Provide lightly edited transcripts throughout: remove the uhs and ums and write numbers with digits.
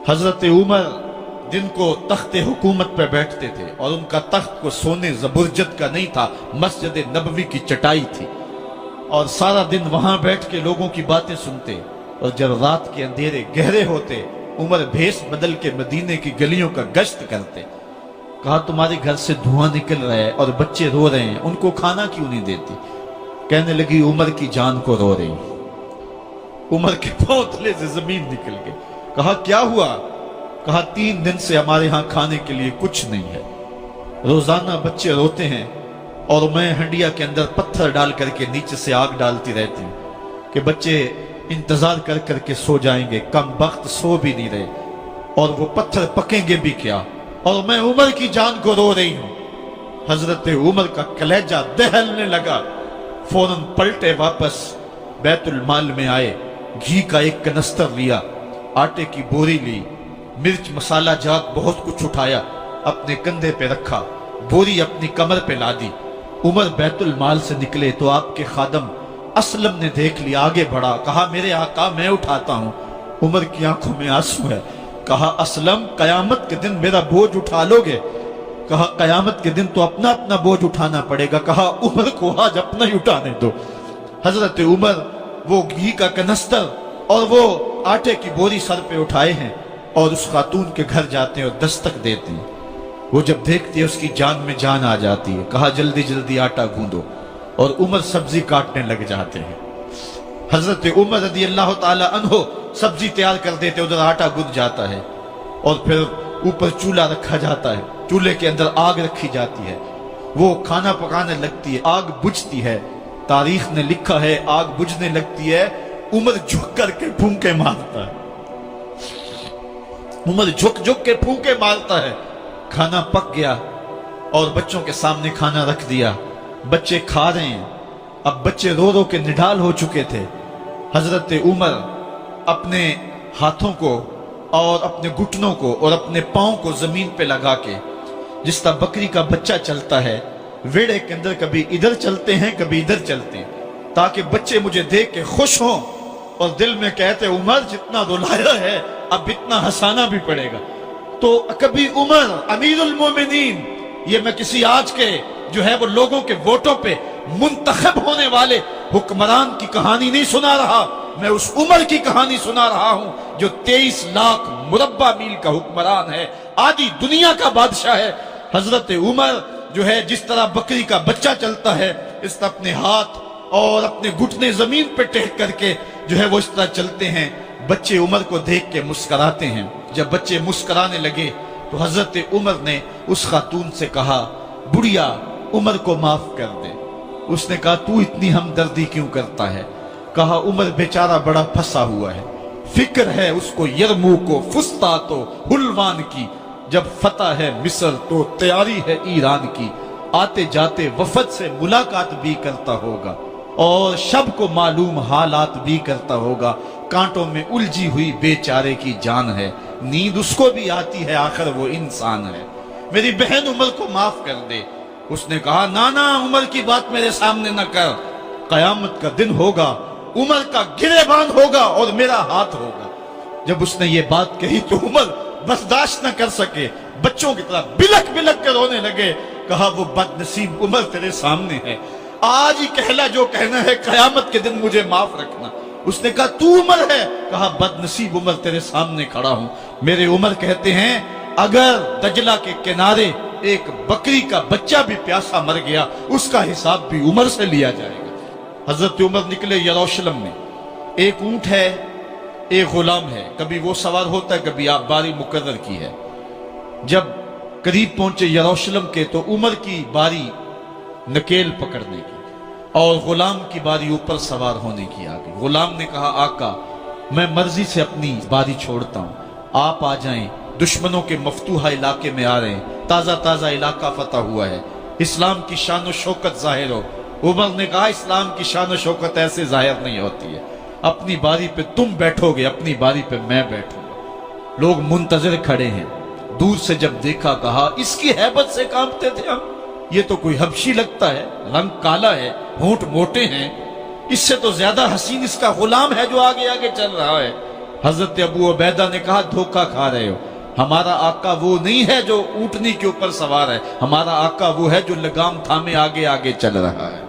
حضرت عمر दिन को तख्त हुकूमत पे बैठते थे और उनका तख्त को सोने जबरजद का नहीं था, मस्जिद नबवी की चटाई थी और सारा दिन वहां बैठ के लोगों की बातें सुनते। और जब रात के अंधेरे गहरे होते उमर भेष बदल के मदीने की गलियों का गश्त करते। कहा तुम्हारे घर से धुआं निकल रहा है और बच्चे रो रहे हैं, उनको खाना क्यों नहीं देती? कहने लगी उमर की जान को रो रही। उमर के पांव तले से जमीन निकल गई। कहा क्या हुआ? कहा 3 दिन से हमारे यहां खाने के लिए कुछ नहीं है, रोजाना बच्चे रोते हैं और मैं हंडिया के अंदर पत्थर डाल करके नीचे से आग डालती रहती हूं कि बच्चे इंतजार कर करके सो जाएंगे, कम वक्त सो भी नहीं रहे और वो पत्थर पकेंगे भी क्या, और मैं उमर की जान को रो रही हूं। हजरत उमर का कलेजा दहलने लगा। फौरन पलटे वापस बैतुल माल में आए, घी का एक कनस्तर लिया, आटे की बोरी ली, मिर्च मसाला जात बहुत कुछ उठाया, अपने कंधे पे रखा, बोरी अपनी कमर पे लादी। उमर बैतुल माल से निकले तो आपके खादम असलम ने देख लिया, आगे बढ़ा, कहा मेरे आका मैं उठाता हूं। उमर की आंखों में आंसू है। कहा असलम कयामत के दिन मेरा बोझ उठा लोगे? कहा कयामत के दिन तो अपना अपना बोझ उठाना पड़ेगा। कहा उमर को आज अपना ही उठाने दो। हजरत उमर वो घी का कनस्तर और वो आटे की बोरी सर पे उठाए हैं और उस खातून के घर जाते हैं और दस्तक देते हैं। वो जब देखती है उसकी जान में जान आ जाती है। कहा जल्दी जल्दी आटा गूंदो, और उमर सब्जी काटने लग जाते हैं। हजरत उमर रदी अल्लाह ताला अन्हो सब्जी तैयार कर देते, उधर आटा गूंद जाता है और फिर ऊपर चूल्हा रखा जाता है, चूल्हे के अंदर आग रखी जाती है, वो खाना पकाने लगती है, आग बुझती है। तारीख ने लिखा है आग बुझने लगती है, उमर झुक करके फूंके मारता है। उमर झुक झुक के फूंके मारता है। खाना पक गया और बच्चों के सामने खाना रख दिया, बच्चे खा रहे हैं। अब बच्चे रो रो के निढाल हो चुके थे। हजरत उमर अपने हाथों को और अपने घुटनों को और अपने पांव को जमीन पे लगा के, जिस तरह बकरी का बच्चा चलता है वेड़े के अंदर, कभी इधर चलते हैं कभी इधर चलते हैं, ताकि बच्चे मुझे देख के खुश हों और दिल में कहते उमर जितना रुलाया है अब इतना हंसाना भी पड़ेगा। तो कभी उमर अमीरुल मोमिनीन, ये मैं किसी आज के जो है वो लोगों के वोटों पे मुंतखब होने वाले हुक्मरान की कहानी नहीं सुना रहा, मैं उस उमर की कहानी सुना रहा हूं जो 23 लाख मुरब्बा मील का हुक्मरान है, आधी दुनिया का बादशाह है। हजरत उमर जो है जिस तरह बकरी का बच्चा चलता है, इस तरह अपने हाथ और अपने घुटने जमीन पे टेक करके जो है वो इस तरह चलते हैं। बच्चे उमर को देख के मुस्कुराते हैं। जब बच्चे मुस्कुराने लगे तो हजरत उमर ने उस खातून से कहा बुढ़िया उमर को माफ कर दे। उसने कहा तू इतनी हमदर्दी क्यों करता है? कहा उमर बेचारा बड़ा फंसा हुआ है, फिक्र है उसको यरमूक को फुस्तात हुलवान की, जब फतह है मिस्र तो तैयारी है ईरान की, आते जाते वफद से मुलाकात भी करता होगा और शब को मालूम हालात भी करता होगा, कांटों में उलझी हुई बेचारे की जान है, नींद उसको भी आती है आखिर वो इंसान है, मेरी बहन उमर को माफ कर दे। उसने कहा ना ना उमर की बात मेरे सामने न कर, कयामत का दिन होगा, उमर का गिरेबान होगा और मेरा हाथ होगा। जब उसने ये बात कही तो उमर बर्दाश्त न कर सके, बच्चों की तरह बिलक बिलक कर रोने लगे। कहा वो बदनसीब उमर तेरे सामने है, आज ही कहला जो कहना है, कयामत के दिन मुझे माफ रखना। उसने कहा तू उमर है? कहा बदनसीब उमर तेरे सामने खड़ा हूं। मेरे उमर कहते हैं अगर दजला के किनारे एक बकरी का बच्चा भी प्यासा मर गया उसका हिसाब भी उमर से लिया जाएगा। हजरत उमर निकले यरूशलेम में, एक ऊंट है एक गुलाम है, कभी वो सवार होता है कभी आप बारी मुकर्रर की है। जब करीब पहुंचे यरूशलेम के तो उमर की बारी नकेल पकड़ने की और गुलाम की बारी ऊपर सवार होने की आ गई। गुलाम ने कहा आका मैं मर्जी से अपनी बारी छोड़ता हूं, आप आ जाएं, दुश्मनों के मफतूहा इलाके में आ रहे हैं, ताजा ताजा इलाका फतह हुआ है, इस्लाम की शान शौकत जाहिर हो। उमर ने कहा इस्लाम की शान शौकत ऐसे जाहिर नहीं होती है, अपनी बारी पे तुम बैठोगे, अपनी बारी पे मैं बैठूंगा। लोग मुंतजर खड़े हैं। दूर से जब देखा कहा इसकी हैबत से कांपते थे हम, ये तो कोई हबशी लगता है, रंग काला है, होंठ मोटे हैं, इससे तो ज्यादा हसीन इसका गुलाम है जो आगे आगे चल रहा है। حضرت ابو عبیدہ نے کہا دھوکہ کھا رہے ہو، ہمارا آقا وہ نہیں ہے جو اونٹنی کے اوپر سوار ہے، ہمارا آقا وہ ہے جو لگام تھامے آگے آگے چل رہا ہے۔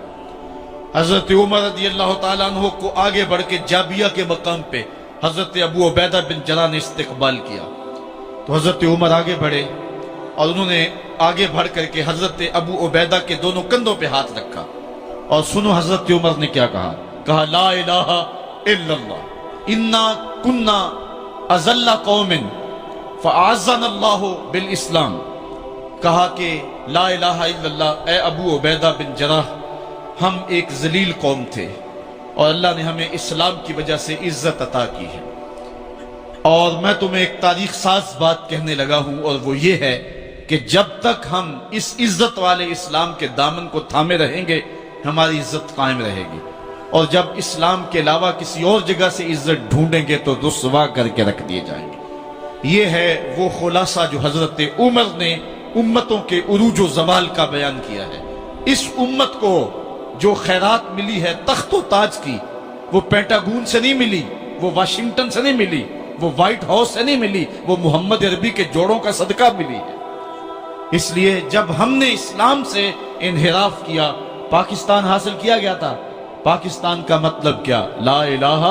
حضرت عمر رضی اللہ تعالیٰ عنہ کو آگے بڑھ کے جابیہ کے مقام پہ حضرت ابو عبیدہ بن جراح نے استقبال کیا، تو حضرت عمر آگے بڑھے اور انہوں نے آگے بڑھ کر کے حضرت ابو عبیدہ کے دونوں کندھوں پہ ہاتھ رکھا، اور سنو حضرت عمر نے کیا کہا، کہا لا الہ الا اللہ انا کنا اذل قوم فاعزنا اللہ بالاسلام۔ کہا کہ لا الہ الا اللہ، اے ابو عبیدہ بن جراح، ہم ایک ذلیل قوم تھے اور اللہ نے ہمیں اسلام کی وجہ سے عزت عطا کی ہے۔ اور میں تمہیں ایک تاریخ ساز بات کہنے لگا ہوں، اور وہ یہ ہے کہ جب تک ہم اس عزت والے اسلام کے دامن کو تھامے رہیں گے ہماری عزت قائم رہے گی، اور جب اسلام کے علاوہ کسی اور جگہ سے عزت ڈھونڈیں گے تو رسوا کر کے رکھ دیے جائیں گے۔ یہ ہے وہ خلاصہ جو حضرت عمر نے امتوں کے عروج و زوال کا بیان کیا ہے۔ اس امت کو جو خیرات ملی ہے تخت و تاج کی، وہ پینٹاگون سے نہیں ملی، وہ واشنگٹن سے نہیں ملی، وہ وائٹ ہاؤس سے نہیں ملی، وہ محمد عربی کے جوڑوں کا صدقہ ملی ہے۔ اس لیے جب ہم نے اسلام سے انحراف کیا، پاکستان حاصل کیا گیا تھا۔ پاکستان کا مطلب کیا؟ لا الہ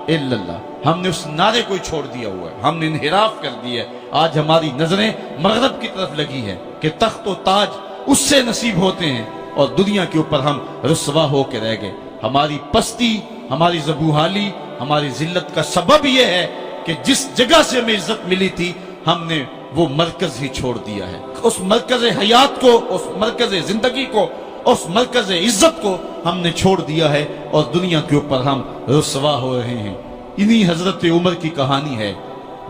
الا اللہ۔ ہم نے اس نعرے کو چھوڑ دیا ہوا ہے، ہم نے انحراف کر دیا ہے۔ آج ہماری نظریں مغرب کی طرف لگی ہے کہ تخت و تاج اس سے نصیب ہوتے ہیں، اور دنیا کے اوپر ہم رسوا ہو کے رہ گئے۔ ہماری پستی، ہماری زبوحالی، ہماری ذلت کا سبب یہ ہے کہ جس جگہ سے ہمیں عزت ملی تھی ہم نے وہ مرکز ہی چھوڑ دیا ہے۔ اس مرکز حیات کو، اس مرکز زندگی کو، اس مرکز عزت کو ہم نے چھوڑ دیا ہے، اور دنیا کے اوپر ہم رسوا ہو رہے ہیں۔ انہی حضرت عمر کی کہانی ہے۔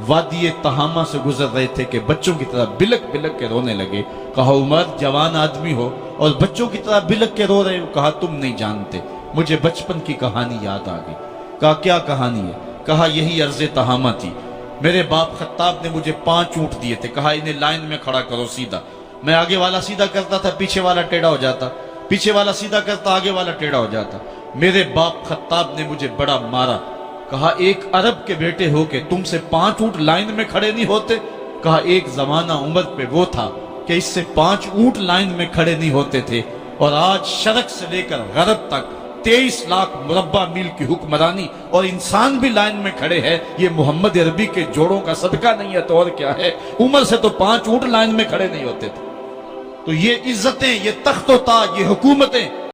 وادی تہامہ سے گزر رہے تھے کہ بچوں کی طرح بلک بلک کے رونے لگے۔ کہا عمر جوان آدمی ہو اور بچوں کی طرح بلک کے رو رہے ہو؟ کہا تم نہیں جانتے، مجھے بچپن کی کہانی یاد آ گئی۔ کہا کیا کہانی ہے؟ کہا یہی عرض تہامہ تھی، میرے باپ خطاب نے مجھے 5 اونٹ دیے تھے، کہا انہیں لائن میں کھڑا کرو سیدھا۔ میں آگے والا سیدھا کرتا تھا، پیچھے والا ٹیڑھا ہو جاتا، پیچھے والا سیدھا کرتا، آگے والا ٹیڑھا ہو جاتا۔ میرے باپ خطاب نے مجھے بڑا مارا۔ کہا ایک عرب کے بیٹے ہو کہ تم سے 5 اونٹ لائن میں کھڑے نہیں ہوتے؟ کہا ایک زمانہ عمر پہ وہ تھا کہ اس سے 5 اونٹ لائن میں کھڑے نہیں ہوتے تھے، اور آج شرق سے لے کر غرب تک 23 لاکھ مربع میل کی حکمرانی اور انسان بھی لائن میں کھڑے ہیں۔ یہ محمد عربی کے جوڑوں کا صدقہ نہیں ہے تو اور کیا ہے؟ عمر سے تو 5 اونٹ لائن میں کھڑے نہیں ہوتے تھے۔ تو یہ عزتیں، یہ تخت و تاج، یہ حکومتیں